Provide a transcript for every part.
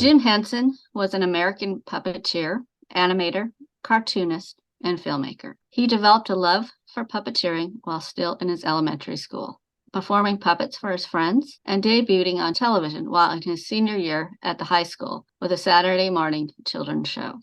Jim Henson was an American puppeteer, animator, cartoonist, and filmmaker. He developed a love for puppeteering while still in his elementary school, performing puppets for his friends and debuting on television while in his senior year at the high school with a Saturday morning children's show.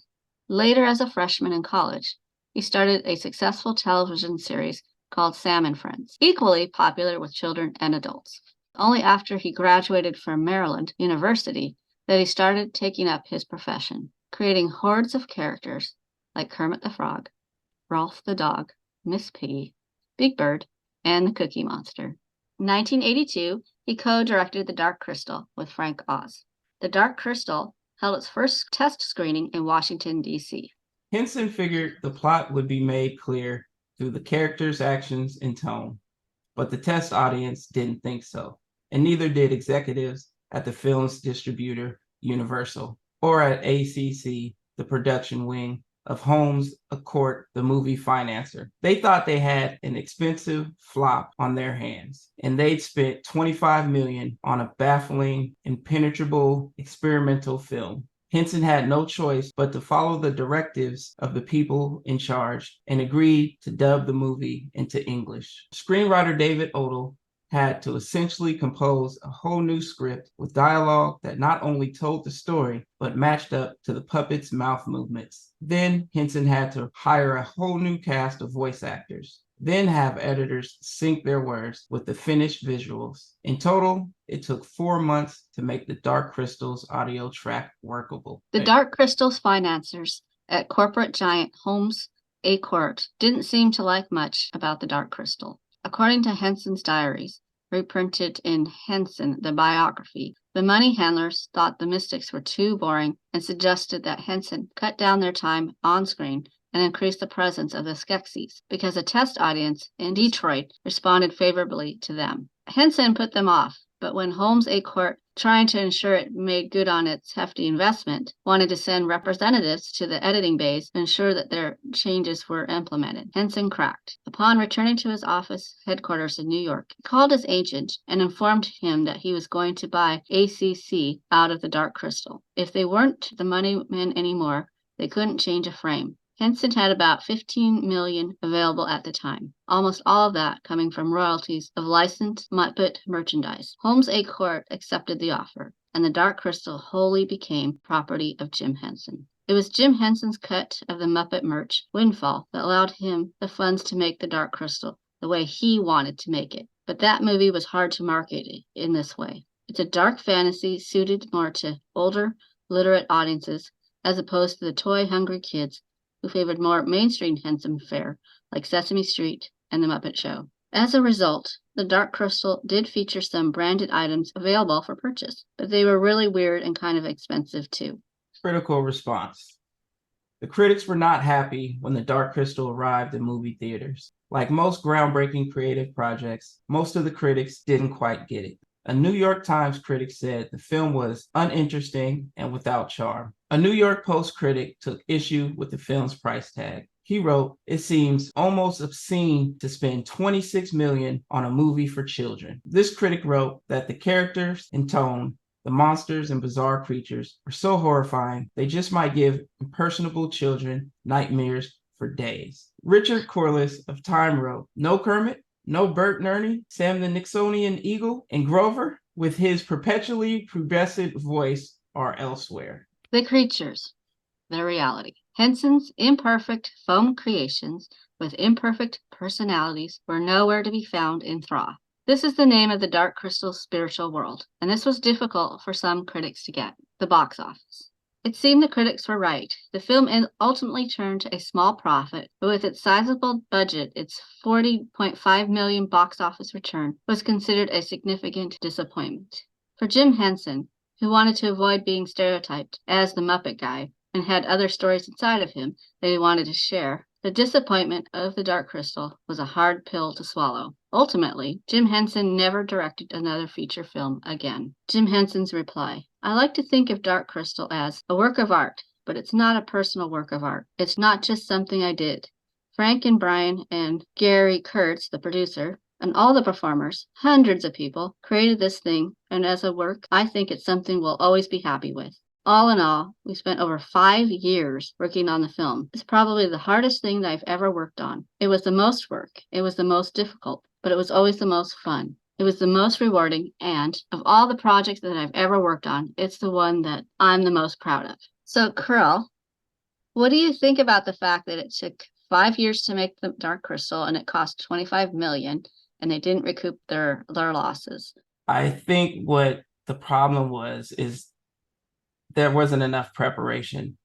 Later, as a freshman in college, he started a successful television series called Sam and Friends, equally popular with children and adults. Only after he graduated from Maryland University that he started taking up his profession, creating hordes of characters like Kermit the Frog, Rolf the Dog, Miss Piggy, Big Bird, and the Cookie Monster. In 1982, he co-directed The Dark Crystal with Frank Oz. The Dark Crystal held its first test screening in Washington, D.C. Henson figured the plot would be made clear through the characters' actions and tone, but the test audience didn't think so, and neither did executives at the film's distributor, Universal, or at ACC, the production wing of Holmes A Court, the movie financer. They thought they had an expensive flop on their hands, and they'd spent $25 million on a baffling, impenetrable experimental film. Henson had no choice but to follow the directives of the people in charge and agreed to dub the movie into English. Screenwriter David Odell had to essentially compose a whole new script with dialogue that not only told the story, but matched up to the puppets' mouth movements. Then Henson had to hire a whole new cast of voice actors, then have editors sync their words with the finished visuals. In total, it took 4 months to make the Dark Crystal's audio track workable. The Dark Crystal's financiers at corporate giant Holmes A Court didn't seem to like much about the Dark Crystal. According to Henson's diaries, reprinted in Henson, the biography, the money handlers thought the mystics were too boring and suggested that Henson cut down their time on screen and increase the presence of the Skeksis because a test audience in Detroit responded favorably to them. Henson put them off, but when Holmes A Court, trying to ensure it made good on its hefty investment, wanted to send representatives to the editing bays to ensure that their changes were implemented, Henson cracked. Upon returning to his office headquarters in New York, he called his agent and informed him that he was going to buy ACC out of the Dark Crystal. If they weren't the money men anymore, they couldn't change a frame. Henson had about $15 million available at the time, almost all of that coming from royalties of licensed Muppet merchandise. Holmes A Court accepted the offer, and the Dark Crystal wholly became property of Jim Henson. It was Jim Henson's cut of the Muppet merch, Windfall, that allowed him the funds to make the Dark Crystal the way he wanted to make it. But that movie was hard to market in this way. It's a dark fantasy suited more to older, literate audiences as opposed to the toy-hungry kids who favored more mainstream Henson fare like Sesame Street and The Muppet Show. As a result, the Dark Crystal did feature some branded items available for purchase, but they were really weird and kind of expensive too. Critical response. The critics were not happy when the Dark Crystal arrived in movie theaters. Like most groundbreaking creative projects, most of the critics didn't quite get it. A New York Times critic said the film was uninteresting and without charm. A New York Post critic took issue with the film's price tag. He wrote, "It seems almost obscene to spend $26 million on a movie for children." This critic wrote that the characters and tone, the monsters and bizarre creatures, were so horrifying they just might give impressionable children nightmares for days. Richard Corliss of Time wrote, "No Kermit, no Bert and Ernie, Sam the Nixonian Eagle, and Grover, with his perpetually pubescent voice, are elsewhere." The creatures, the reality. Henson's imperfect foam creations with imperfect personalities were nowhere to be found in Thra. This is the name of the Dark Crystal's spiritual world, and this was difficult for some critics to get. The box office. It seemed the critics were right. The film ultimately turned a small profit, but with its sizable budget, its $40.5 million box office return was considered a significant disappointment. For Jim Henson, who wanted to avoid being stereotyped as the Muppet guy and had other stories inside of him that he wanted to share, the disappointment of the Dark Crystal was a hard pill to swallow. Ultimately, Jim Henson never directed another feature film again. Jim Henson's reply: "I like to think of Dark Crystal as a work of art, but it's not a personal work of art. It's not just something I did. Frank and Brian and Gary Kurtz, the producer, and all the performers, hundreds of people, created this thing, and as a work, I think it's something we'll always be happy with." All in all, we spent over 5 years working on the film. It's probably the hardest thing that I've ever worked on. It was the most work, it was the most difficult, but it was always the most fun. It was the most rewarding, and of all the projects that I've ever worked on, it's the one that I'm the most proud of. So, Curl, what do you think about the fact that it took 5 years to make the Dark Crystal and it cost 25 million and they didn't recoup their losses? I think what the problem was is there wasn't enough preparation.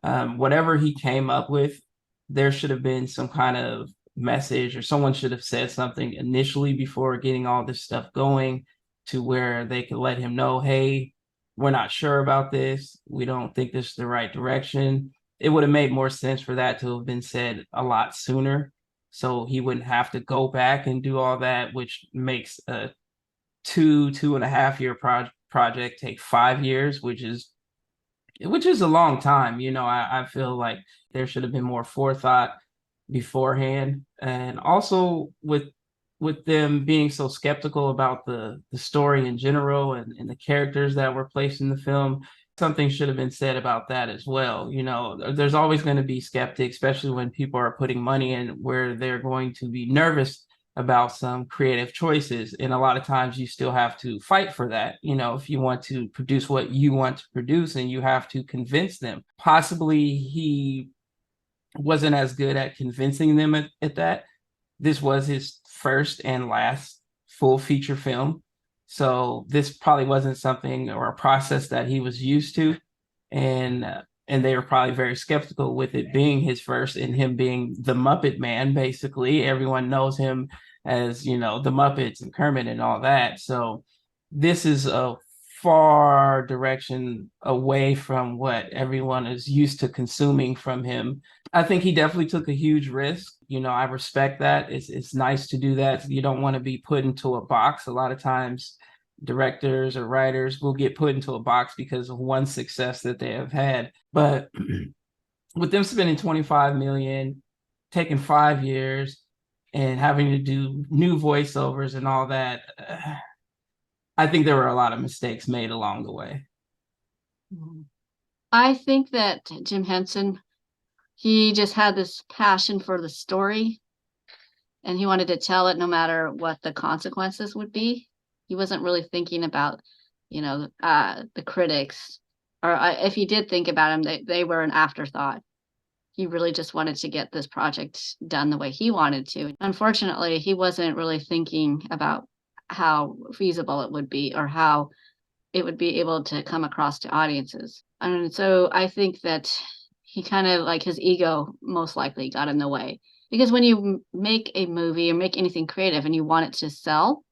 Whatever he came up with, there should have been some kind of message, or someone should have said something initially before getting all this stuff going, to where they could let him know, hey, we're not sure about this. We don't think this is the right direction. It would have made more sense for that to have been said a lot sooner. So he wouldn't have to go back and do all that, which makes a 2.5 year project take 5 years, which is a long time. I feel like there should have been more forethought beforehand. And also with them being so skeptical about the story in general, and the characters that were placed in the film, something should have been said about that as well. There's always going to be skeptics, especially when people are putting money in, where they're going to be nervous about some creative choices. And a lot of times you still have to fight for that. If you want to produce what you want to produce, and you have to convince them. Possibly he wasn't as good at convincing them at that. This was his first and last full feature film. So this probably wasn't something or a process that he was used to. And they were probably very skeptical with it being his first, and him being the Muppet Man. Basically, everyone knows him as, the Muppets and Kermit and all that. So this is a far direction away from what everyone is used to consuming from him. I think he definitely took a huge risk. I respect that. It's nice to do that. You don't want to be put into a box. A lot of times directors or writers will get put into a box because of one success that they have had. But with them spending 25 million, taking 5 years, and having to do new voiceovers and all that, I think there were a lot of mistakes made along the way. I think that Jim Henson, he just had this passion for the story and he wanted to tell it no matter what the consequences would be. He wasn't really thinking about, the critics, or if he did think about them, they were an afterthought. He really just wanted to get this project done the way he wanted to. Unfortunately, he wasn't really thinking about how feasible it would be or how it would be able to come across to audiences. And so I think that he kind of, like, his ego most likely got in the way. Because when you make a movie or make anything creative and you want it to sell,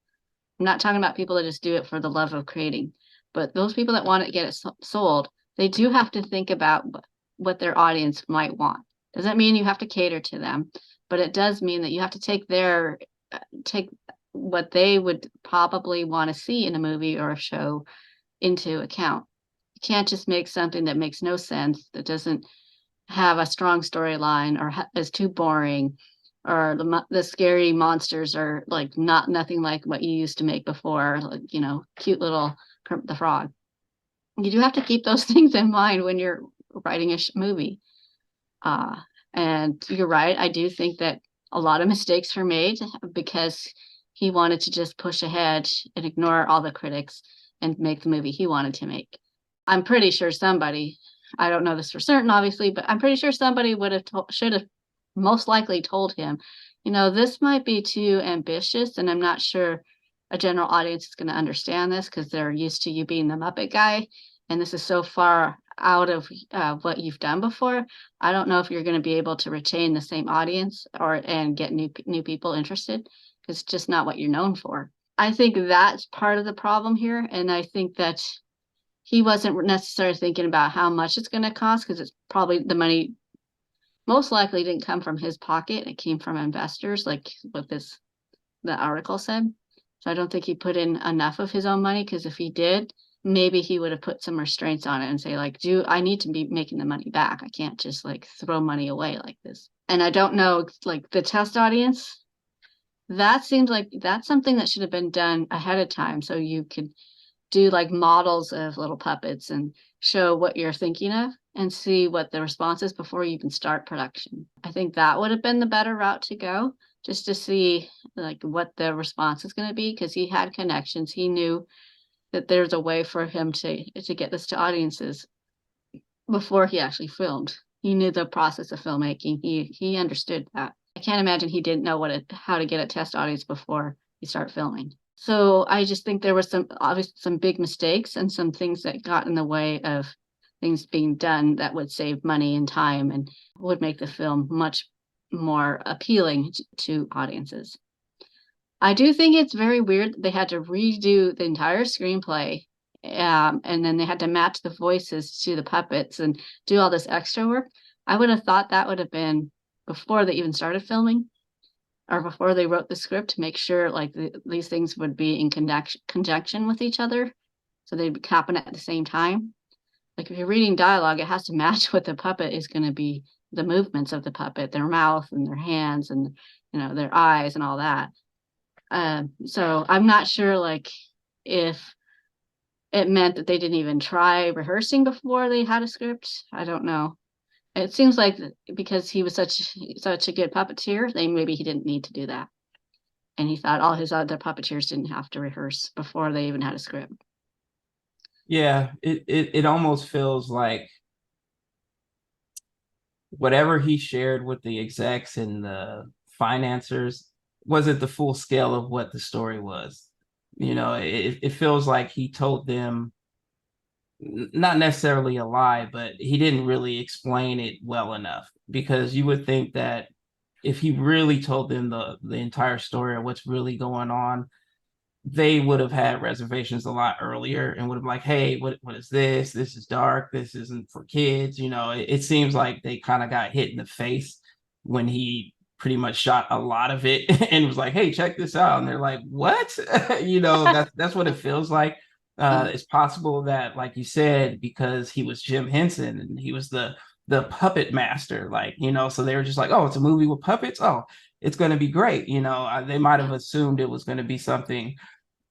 I'm not talking about people that just do it for the love of creating, but those people that want to get it sold, they do have to think about what their audience might want. Doesn't mean you have to cater to them, but it does mean that you have to take what they would probably want to see in a movie or a show into account. You can't just make something that makes no sense, that doesn't have a strong storyline, or is too boring, or the scary monsters are like nothing like what you used to make before, like, cute little the Frog. You do have to keep those things in mind when you're writing a movie. Uh, and you're right. I do think that a lot of mistakes were made because he wanted to just push ahead and ignore all the critics and make the movie he wanted to make. I'm pretty sure somebody, I don't know this for certain, obviously, but I'm pretty sure somebody should have most likely told him, this might be too ambitious, and I'm not sure a general audience is going to understand this because they're used to you being the Muppet guy, and this is so far out of what you've done before. I don't know if you're going to be able to retain the same audience and get new people interested, because it's just not what you're known for. I think that's part of the problem here, and I think that he wasn't necessarily thinking about how much it's going to cost, because it's probably the money most likely didn't come from his pocket. It came from investors, like what the article said. So I don't think he put in enough of his own money, because if he did, maybe he would have put some restraints on it and say, like, I need to be making the money back. I can't just like throw money away like this. And I don't know, like, the test audience, that seems like that's something that should have been done ahead of time, so you could do like models of little puppets and show what you're thinking of and see what the response is before you even start production. I think that would have been the better route to go, just to see like what the response is going to be, because he had connections. He knew that there's a way for him to get this to audiences before he actually filmed. He knew the process of filmmaking. He understood that. I can't imagine he didn't know how to get a test audience before he started filming. So I just think there was obviously some big mistakes and some things that got in the way of things being done that would save money and time and would make the film much more appealing to audiences. I do think it's very weird that they had to redo the entire screenplay, and then they had to match the voices to the puppets and do all this extra work. I would have thought that would have been before they even started filming or before they wrote the script to make sure like these things would be in conjunction with each other, so they'd happen at the same time. Like if you're reading dialogue, it has to match what the puppet is going to be, the movements of the puppet, their mouth and their hands and their eyes and all that. So I'm not sure like if it meant that they didn't even try rehearsing before they had a script. I don't know. It seems like because he was such a good puppeteer, maybe he didn't need to do that. And he thought all his other puppeteers didn't have to rehearse before they even had a script. Yeah, it almost feels like whatever he shared with the execs and the financiers wasn't the full scale of what the story was. It feels like he told them not necessarily a lie, but he didn't really explain it well enough, because you would think that if he really told them the entire story of what's really going on, they would have had reservations a lot earlier and would have like, hey, what is this? This is dark. This isn't for kids. It seems like they kind of got hit in the face when he pretty much shot a lot of it and was like, hey, check this out. And they're like, what? That's what it feels like. It's possible that, like you said, because he was Jim Henson and he was the puppet master, so they were just like, oh, it's a movie with puppets. Oh, it's going to be great. They might have assumed it was going to be something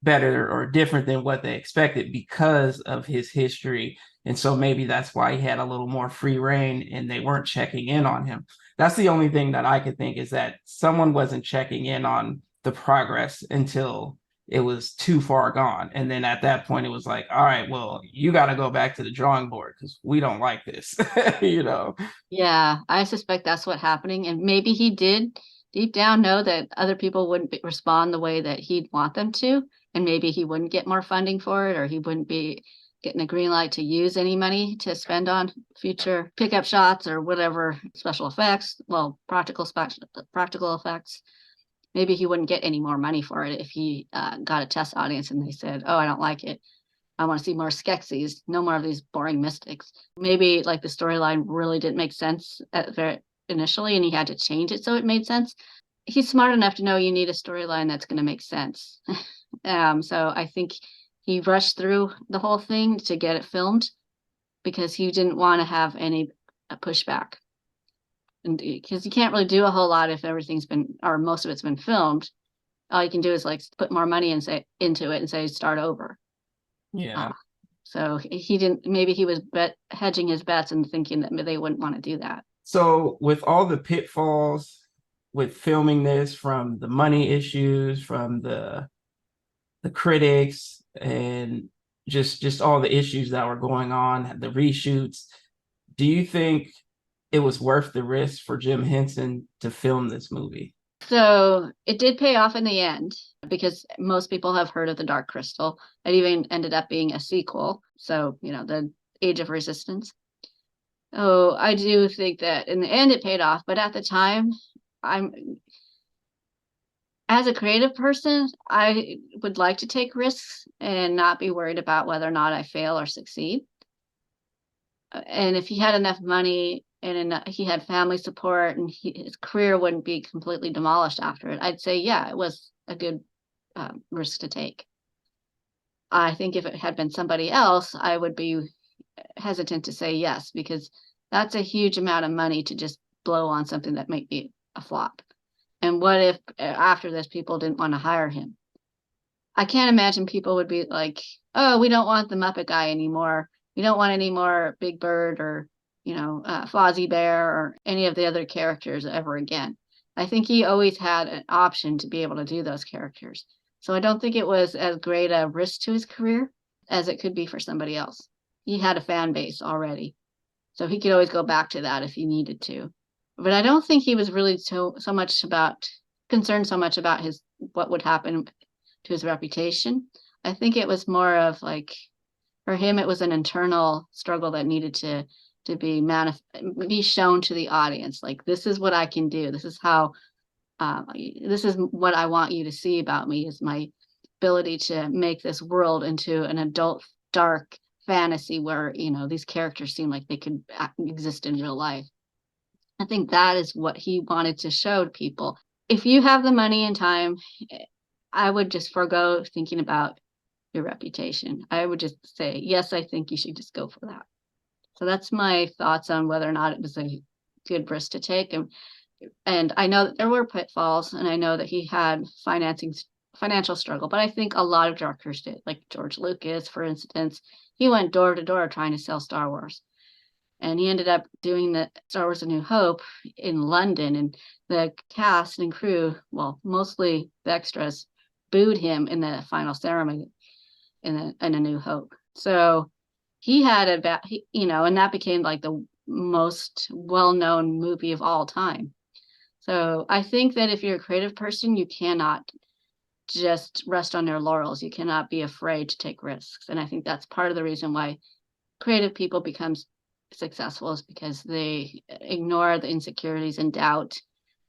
better or different than what they expected because of his history. And so maybe that's why he had a little more free reign and they weren't checking in on him. That's the only thing that I could think, is that someone wasn't checking in on the progress until it was too far gone. And then at that point, it was like, all right, well, you got to go back to the drawing board because we don't like this, you know? Yeah, I suspect that's what's happening. And maybe he did deep down know that other people wouldn't respond the way that he'd want them to. And maybe he wouldn't get more funding for it, or he wouldn't be getting a green light to use any money to spend on future pickup shots or whatever special effects. Well, practical effects. Maybe he wouldn't get any more money for it if he got a test audience and they said, "Oh, I don't like it. I want to see more Skeksis, no more of these boring mystics." Maybe like the storyline really didn't make sense at very initially and he had to change it so it made sense. He's smart enough to know you need a storyline that's going to make sense. So I think he rushed through the whole thing to get it filmed because he didn't want to have any pushback. And because you can't really do a whole lot if everything's been, or most of it's been filmed. All you can do is like put more money and say into it and say start over. Yeah. So he didn't, maybe he was hedging his bets and thinking that they wouldn't want to do that. So with all the pitfalls with filming this, from the money issues, from the critics, and just all the issues that were going on, the reshoots, do you think it was worth the risk for Jim Henson to film this movie? So it did pay off in the end because most people have heard of the Dark Crystal. It even ended up being a sequel. So, the Age of Resistance. Oh, I do think that in the end it paid off, but at the time, I'm as a creative person, I would like to take risks and not be worried about whether or not I fail or succeed. And if he had enough money and he had family support and his career wouldn't be completely demolished after it, I'd say, yeah, it was a good risk to take. I think if it had been somebody else, I would be hesitant to say yes, because that's a huge amount of money to just blow on something that might be a flop. And what if after this people didn't want to hire him? I can't imagine people would be like, oh, we don't want the Muppet guy anymore. We don't want any more Big Bird or, Fozzie Bear or any of the other characters ever again. I think he always had an option to be able to do those characters. So I don't think it was as great a risk to his career as it could be for somebody else. He had a fan base already. So he could always go back to that if he needed to. But I don't think he was really so much about concerned so much about his what would happen to his reputation. I think it was more of like for him it was an internal struggle that needed to be shown to the audience. Like this is what I can do. This is how this is what I want you to see about me is my ability to make this world into an adult dark fantasy where these characters seem like they could exist in real life. I think that is what he wanted to show people. If you have the money and time, I would just forego thinking about your reputation. I would just say, yes, I think you should just go for that. So that's my thoughts on whether or not it was a good risk to take. And I know that there were pitfalls, and I know that he had financial struggle, but I think a lot of directors did, like George Lucas, for instance. He went door to door trying to sell Star Wars. And he ended up doing the Star Wars A New Hope in London, and the cast and crew, well, mostly the extras, booed him in the final ceremony in A New Hope. So he had and that became like the most well-known movie of all time. So I think that if you're a creative person, you cannot just rest on their laurels. You cannot be afraid to take risks. And I think that's part of the reason why creative people become successful is because they ignore the insecurities and doubt,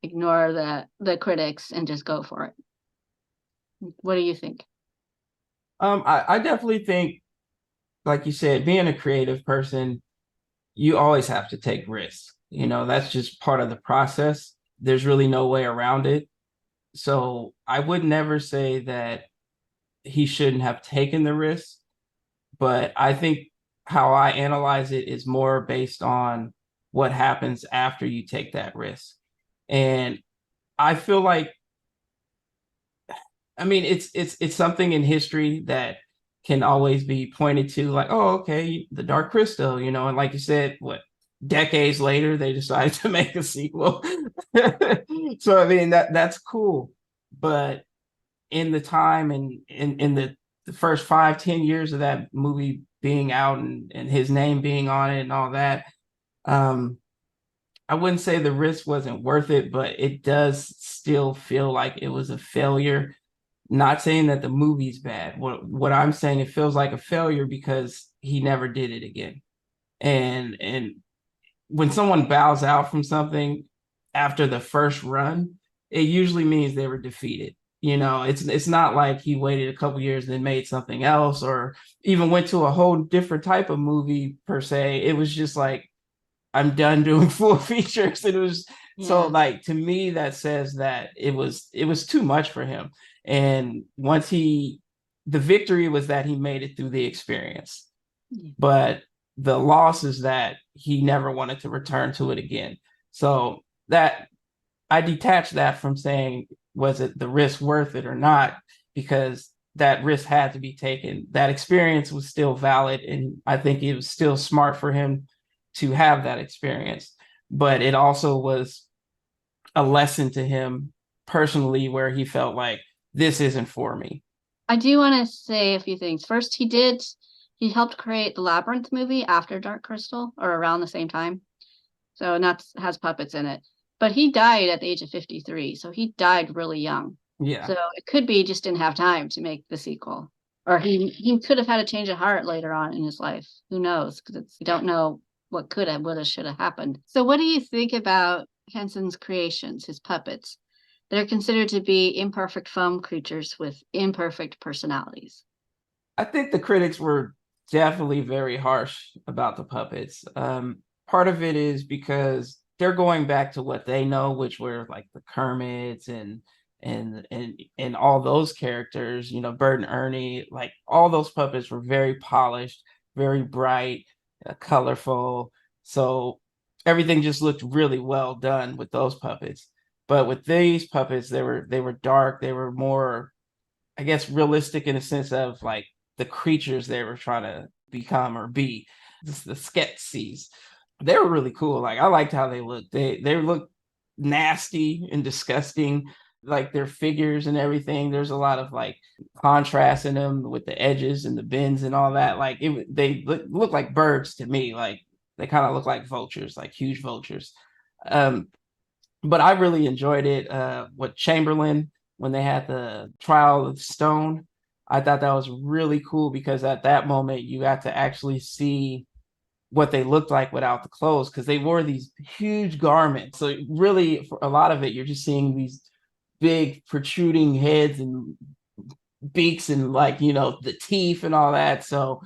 ignore the critics, and just go for it. What do you think? I definitely think, like you said, being a creative person, you always have to take risks. That's just part of the process. There's really no way around it. So I would never say that he shouldn't have taken the risk, but I think how I analyze it is more based on what happens after you take that risk. And I feel like, I mean, it's something in history that can always be pointed to, like, oh, okay, the Dark Crystal, and like you said, what decades later they decided to make a sequel. So I mean that's cool, but in the time and in the first 5-10 years of that movie being out and his name being on it and all that, um, I wouldn't say the risk wasn't worth it, but it does still feel like it was a failure. Not saying that the movie's bad. What I'm saying, it feels like a failure because he never did it again. And when someone bows out from something after the first run, it usually means they were defeated. It's not like he waited a couple years and then made something else or even went to a whole different type of movie per se. It was just like, I'm done doing full features. It was so Yeah. like to me that says that it was too much for him. And once the victory was that he made it through the experience. Yeah. But the loss is that he never wanted to return to it again. So that I detach that from saying, was it the risk worth it or not? Because that risk had to be taken. That experience was still valid. And I think it was still smart for him to have that experience. But it also was a lesson to him personally where he felt like this isn't for me. I do want to say a few things. First, he helped create the Labyrinth movie after Dark Crystal or around the same time. So and that has puppets in it. But he died at the age of 53, so he died really young. Yeah. So it could be he just didn't have time to make the sequel. Or he could have had a change of heart later on in his life. Who knows? Because you don't know what could have, would have, should have happened. So what do you think about Henson's creations, his puppets? They're considered to be imperfect foam creatures with imperfect personalities. I think the critics were definitely very harsh about the puppets. Part of it is because they're going back to what they know, which were like the Kermits and all those characters, Bert and Ernie, like all those puppets were very polished, very bright, colorful. So everything just looked really well done with those puppets. But with these puppets, they were dark, they were more I guess, realistic in the sense of like the creatures they were trying to become or be, the Skeksis. They were really cool. Like I liked how they looked. They looked nasty and disgusting, like their figures and everything. There's a lot of like contrast in them with the edges and the bends and all that. Like they look like birds to me. Like they kind of look like vultures, like huge vultures. Um, but I really enjoyed it. With Chamberlain, when they had the trial of Stone, I thought that was really cool because at that moment you got to actually see what they looked like without the clothes because they wore these huge garments. So really, for a lot of it, you're just seeing these big protruding heads and beaks and like the teeth and all that. So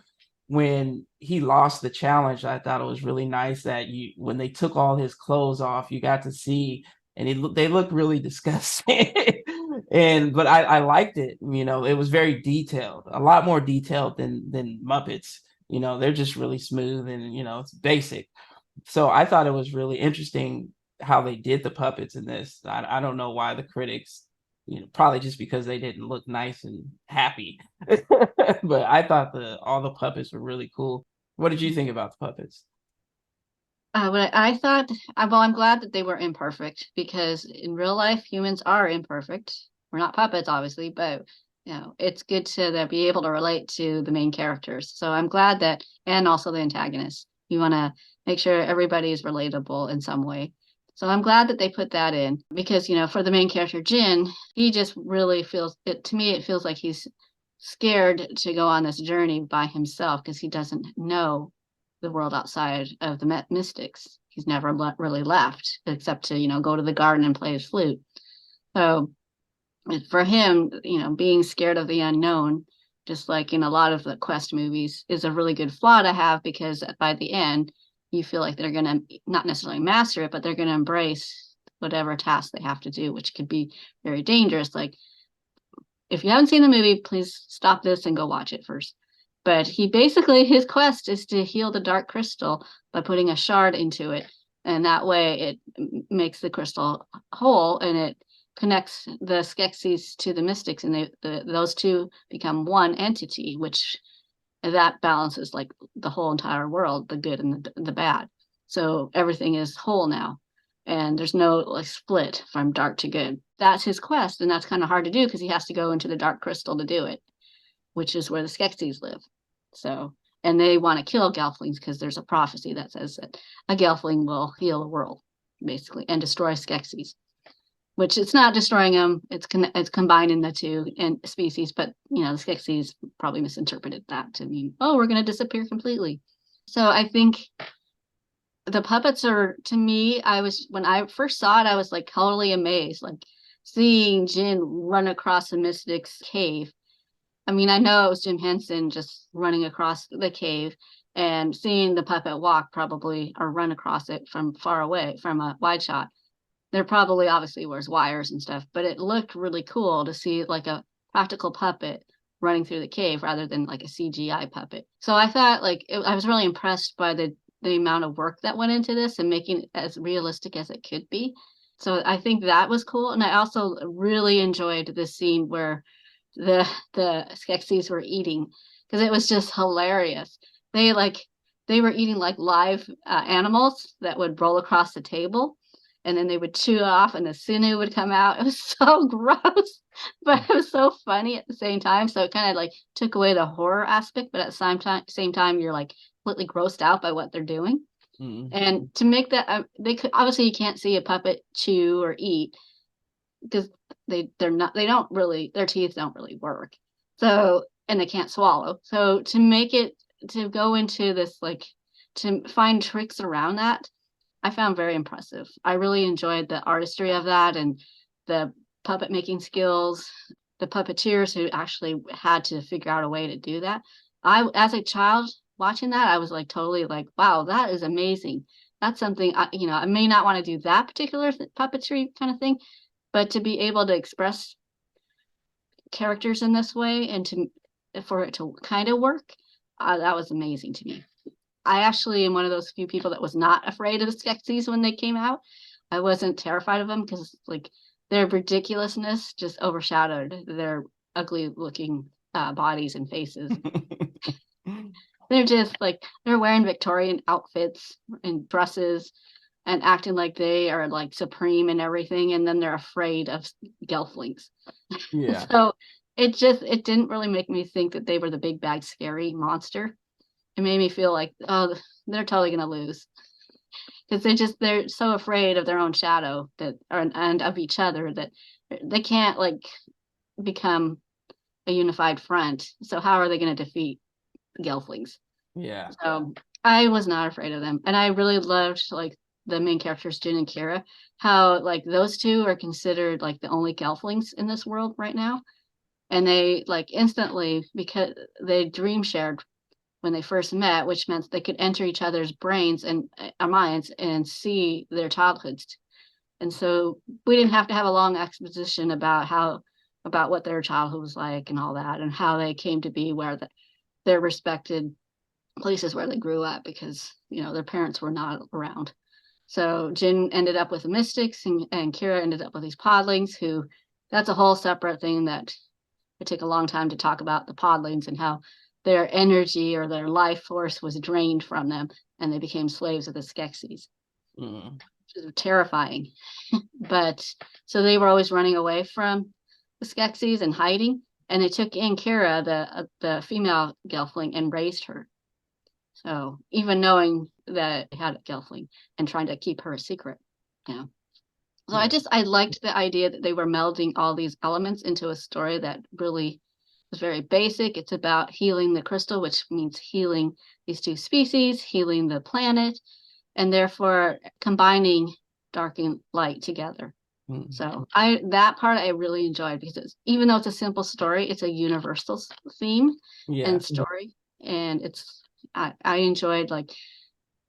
when he lost the challenge, I thought it was really nice that you when they took all his clothes off, you got to see, and they look really disgusting. And but I liked it. It was very detailed, a lot more detailed than Muppets. They're just really smooth and it's basic. So I thought it was really interesting how they did the puppets in this. I don't know why the critics, probably just because they didn't look nice and happy. But I thought all the puppets were really cool. What did you think about the puppets? But I thought, well, I'm glad that they were imperfect because in real life, humans are imperfect. We're not puppets, obviously, but it's good to be able to relate to the main characters. So I'm glad that, and also the antagonists. You want to make sure everybody is relatable in some way. So I'm glad that they put that in because, for the main character, Jin, he just really feels it to me, it feels like he's scared to go on this journey by himself because he doesn't know the world outside of the mystics. He's never really left except to, go to the garden and play his flute. So for him, being scared of the unknown, just like in a lot of the quest movies, is a really good flaw to have because by the end, you feel like they're going to not necessarily master it, but they're going to embrace whatever task they have to do, which could be very dangerous. Like if you haven't seen the movie, please stop this and go watch it first. But his quest is to heal the dark crystal by putting a shard into it. And that way it makes the crystal whole and it connects the Skeksis to the mystics and those two become one entity, which that balances like the whole entire world, the good and the bad. So everything is whole now. And there's no like split from dark to good. That's his quest, and that's kind of hard to do because he has to go into the dark crystal to do it, which is where the Skeksis live. So, and they want to kill Gelflings because there's a prophecy that says that a Gelfling will heal the world, basically, and destroy Skeksis. Which it's not destroying them; it's combining the two species. But the Skeksis probably misinterpreted that to mean, oh, we're going to disappear completely. So I think the puppets are to me. When I first saw it, I was like totally amazed, like seeing Jin run across the Mystic's cave. I mean, I know it was Jim Henson just running across the cave and seeing the puppet walk probably or run across it from far away from a wide shot. There probably obviously was wires and stuff, but it looked really cool to see like a practical puppet running through the cave rather than like a CGI puppet. So I thought I was really impressed by the amount of work that went into this and making it as realistic as it could be. So I think that was cool. And I also really enjoyed the scene where the Skeksis were eating because it was just hilarious. They like they were eating like live animals that would roll across the table, and then they would chew off, and the sinew would come out. It was so gross, but it was so funny at the same time. So it kind of like took away the horror aspect, but at the same time, you're like completely grossed out by what they're doing. Mm-hmm. And to make that, they could obviously you can't see a puppet chew or eat because they don't really their teeth don't really work. So and they can't swallow. So to make it to go into this like to find tricks around that, I found very impressive. I really enjoyed the artistry of that and the puppet making skills, the puppeteers who actually had to figure out a way to do that. As a child watching that, I was like totally like, wow, that is amazing. That's something I may not want to do that particular puppetry kind of thing, but to be able to express characters in this way and to for it to kind of work, that was amazing to me. I actually am one of those few people that was not afraid of the Skeksis when they came out. I wasn't terrified of them because like their ridiculousness just overshadowed their ugly looking bodies and faces. They're just like they're wearing Victorian outfits and dresses and acting like they are like supreme and everything, and then they're afraid of gelflings. Yeah. So it didn't really make me think that they were the big bad scary monster. It made me feel like, oh, they're totally gonna lose because they're so afraid of their own shadow and of each other that they can't like become a unified front. So how are they going to defeat gelflings? Yeah. So I was not afraid of them, and I really loved like the main characters, Jin and Kira. How like those two are considered like the only gelflings in this world right now, and they like instantly because they dream shared when they first met, which meant they could enter each other's brains and minds and see their childhoods. And so we didn't have to have a long exposition about what their childhood was like and all that, and how they came to be where their respected places where they grew up because their parents were not around. So Jin ended up with the Mystics, and Kira ended up with these Podlings, who that's a whole separate thing that it took a long time to talk about the Podlings and how their energy or their life force was drained from them, and they became slaves of the Skeksis. Mm. Which is terrifying. But so they were always running away from the Skeksis and hiding, and they took in Kira, the female Gelfling, and raised her. So even knowing that they had a Gelfling and trying to keep her a secret, you know. So Yeah. I liked the idea that they were melding all these elements into a story that really was very basic. It's about healing the crystal, which means healing these two species, healing the planet, and therefore combining dark and light together. Mm. So that part I really enjoyed because even though it's a simple story, it's a universal theme Yeah. and story, and I enjoyed like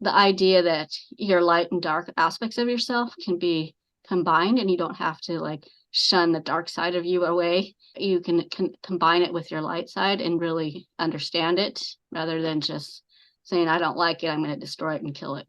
the idea that your light and dark aspects of yourself can be combined, and you don't have to like shun the dark side of you away. You can combine it with your light side and really understand it rather than just saying, I don't like it, I'm going to destroy it and kill it.